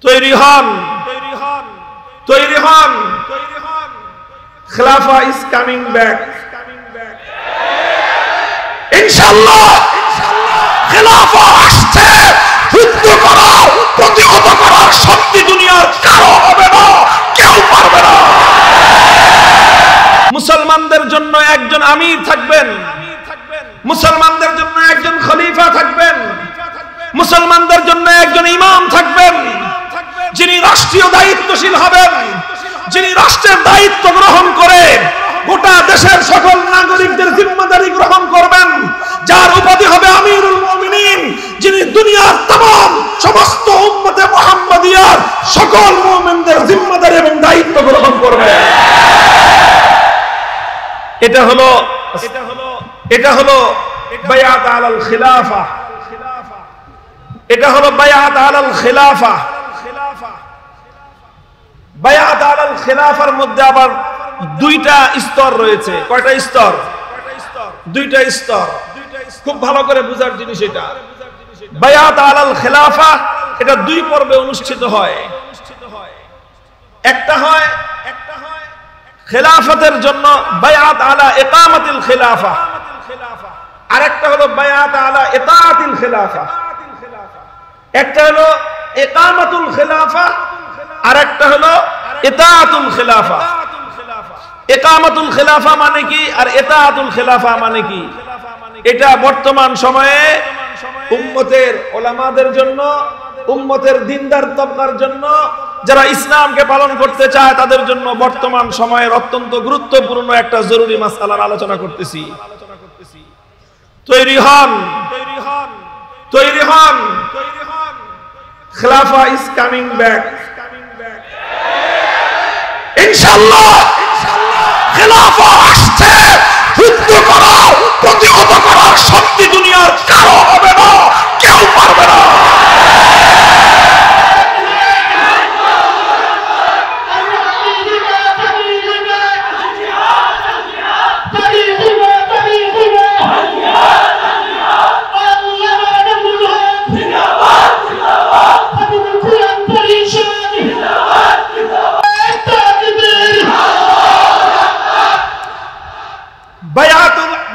তৈরি হন, তৈরি হন। খেলাফা ইজ কামিং ব্যাক ইনশাআল্লাহ। খেলাফা আসছে, যুদ্ধ করা, প্রতিহত করার শক্তি দুনিয়ার কারো হবে না, কেউ পারবে না। মুসলমানদের জন্য একজন আমির থাকবেন, মুসলমানদের জন্য একজন খলিফা থাকবেন, মুসলমানদের জন্য একজন ইমাম থাকবেন, যিনি রাষ্ট্রীয় দায়িত্বশীল হবেন, যিনি রাষ্ট্রের দায়িত্ব গ্রহণ করে গোটা দেশের সকল নাগরিকদের জিম্মাদারি গ্রহণ করবেন, যার উপাধি হবে আমিরুল মুমিনিন, যিনি দুনিয়ার तमाम সমস্ত উম্মতে মুহাম্মাদিয়ার সকল মুমিনদের জিম্মাদারি এবং দায়িত্ব গ্রহণ করবেন। এটা হলো বায়াত আলাল খিলাফা, এটা হলো বায়াত আলাল খিলাফা। বায়াত আলাল খিলাফার মধ্যে আবার দুইটা স্তর রয়েছে। কয়টা স্তর? দুইটা স্তর। খুব ভালো করে বুঝার জিনিস এটা। বায়াত আলাল খিলাফা এটা দুই পর্বে অনুষ্ঠিত হয়। একটা হয় খেলাফতের জন্য বায়াত আলা ইকামাতিল খিলাফা, আরেকটা হলো বায়াত আলা ইতাআতিল খিলাফা। একটা হলো ইকামাতুল খিলাফা, আরেকটা হলো ইতাআতুল খিলাফা। ইকামাতুল খিলাফা মানে কি আর ইতাআতুল খিলাফা মানে কি? এটা বর্তমান সময়ে উম্মতের উলামাদের জন্য, উম্মতের দিনদার তবকার জন্য, যারা ইসলামকে পালন করতে চায় তাদের জন্য বর্তমান সময়ের অত্যন্ত গুরুত্বপূর্ণ একটা জরুরি মাসআলার আলোচনা করতেছি। তৈরি হন, তৈরি হন। খেলাফা ইজ কামিং ব্যাক ইনশাআল্লাহ। খেলাফা আসছে, যুদ্ধ করা, প্রতিহত করার শক্তি দুনিয়ার কারো হবে না, কেউ পারবে না।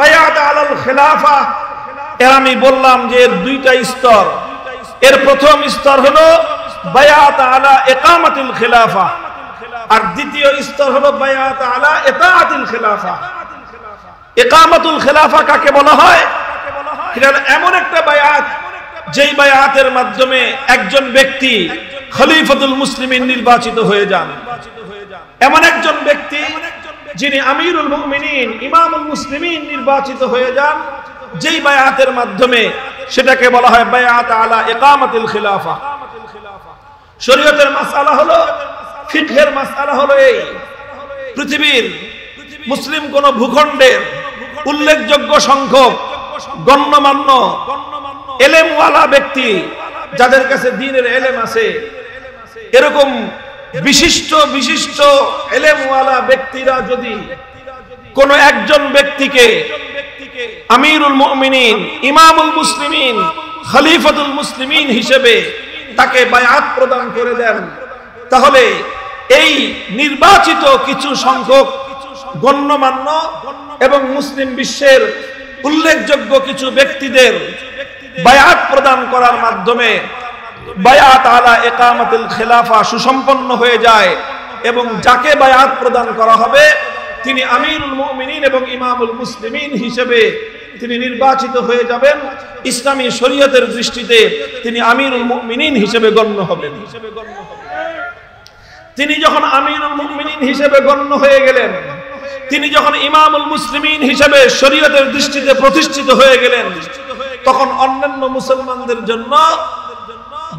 বায়াত আলাল খিলাফা এর আমি বললাম যে এর দুইটা স্তর। এর প্রথম স্তর হলো বায়াত আলা ইকামাতিল খিলাফা, আর দ্বিতীয় স্তর হলো বায়াত আলা ইতাআতিল খিলাফা। ইকামাতুল খিলাফা কাকে বলা হয়? এটা এমন একটা বায়াত যেই বায়াতের মাধ্যমে একজন ব্যক্তি খলিফাতুল মুসলিমিন নির্বাচিত হয়ে যান। এমন একজন ব্যক্তি যিনি আমিরুল মুমিনিন, ইমামুল মুসলিমিন নির্বাচিত হয়ে যান, যেই বায়াতের মাধ্যমে সেটাকে বলা হয় বায়াত আলা ইকামাতিল খিলাফা। শরীয়তের মাসআলা হলো, ফিকহের মাসআলা হলো এই, পৃথিবীর মুসলিম কোন ভূখণ্ডের উল্লেখযোগ্য সংখ্যক গণ্যমান্য এলেমওয়ালা ব্যক্তি, যাদের কাছে দ্বীনের এলেম আছে, এরকম বিশিষ্ট বিশিষ্ট এলেমওয়ালা ব্যক্তিরা যদি কোন একজন ব্যক্তিকে আমিরুল মুমিনিন, ইমামুল মুসলিমিন, খলিফাতুল মুসলিমিন হিসেবে তাকে বায়াত প্রদান করে দেন, তাহলে এই নির্বাচিত কিছু সংখ্যক গণ্যমান্য এবং মুসলিম বিশ্বের উল্লেখযোগ্য কিছু ব্যক্তিদের বায়াত প্রদান করার মাধ্যমে বায়াত আলা ইকামাতিল খিলাফা সুসম্পন্ন হয়ে যায়, এবং যাকে বায়াত প্রদান করা হবে তিনি আমিরুল মুমিনিন এবং ইমামুল মুসলিমিন হিসেবে তিনি নির্বাচিত হয়ে যাবেন। ইসলামী শরীয়তের দৃষ্টিতে তিনি আমিরুল মুমিনিন হিসেবে গণ্য হবেন। তিনি যখন আমিরুল মুমিনিন হিসেবে গণ্য হয়ে গেলেন, তিনি যখন ইমামুল মুসলিমিন হিসেবে শরীয়তের দৃষ্টিতে প্রতিষ্ঠিত হয়ে গেলেন, তখন অন্যান্য মুসলমানদের জন্য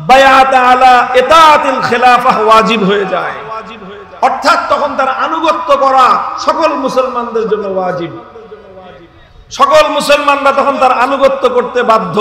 বায়াত আলা ইতাআতিল খিলাফা ওয়াজিব হয়ে যায়। অর্থাৎ তখন তার আনুগত্য করা সকল মুসলমানদের জন্য ওয়াজিব। সকল মুসলমানরা তখন তার আনুগত্য করতে বাধ্য।